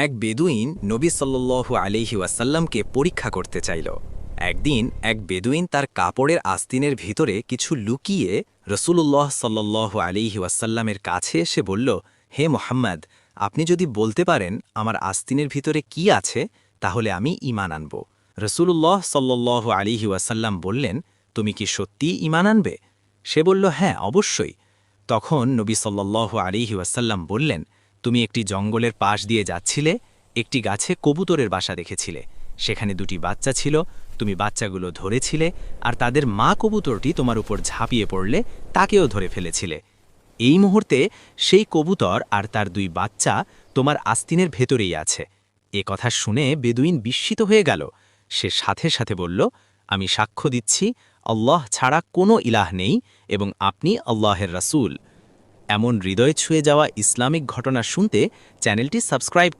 এক বেদুইন নবী সাল্লাল্লাহু আলাইহি ওয়াসাল্লামকে পরীক্ষা করতে চাইল। একদিন এক বেদুইন তার কাপড়ের আস্তিনের ভিতরে কিছু লুকিয়ে রসূলুল্লাহ সাল্লাল্লাহু আলাইহি ওয়াসাল্লামের কাছে এসে বলল, হে মোহাম্মদ, আপনি যদি বলতে পারেন আমার আস্তিনের ভিতরে কি আছে, তাহলে আমি ঈমান আনব। রসূলুল্লাহ সাল্লাল্লাহু আলাইহি ওয়াসাল্লাম বললেন, তুমি কি সত্যিই ঈমান আনবে? সে বলল, হ্যাঁ, অবশ্যই। তখন নবী সাল্লাল্লাহু আলাইহি ওয়াসাল্লাম বললেন, তুমি একটি জঙ্গলের পাশ দিয়ে যাচ্ছিলে, একটি গাছে কবুতরের বাসা দেখেছিলে। সেখানে দুটি বাচ্চা ছিল, তুমি বাচ্চাগুলো ধরেছিলে, আর তাদের মা কবুতরটি তোমার উপর ঝাঁপিয়ে পড়লে তাকেও ধরে ফেলেছিলে। এই মুহূর্তে সেই কবুতর আর তার দুই বাচ্চা তোমার আস্তিনের ভেতরেই আছে। এ কথা শুনে বেদুইন বিস্মিত হয়ে গেল। সে সাথে সাথে বলল, আমি সাক্ষ্য দিচ্ছি আল্লাহ ছাড়া কোনো ইলাহ নেই এবং আপনি আল্লাহের রাসূল। এমন হৃদয় ছুঁয়ে যাওয়া ইসলামিক ঘটনা শুনতে চ্যানেলটি সাবস্ক্রাইব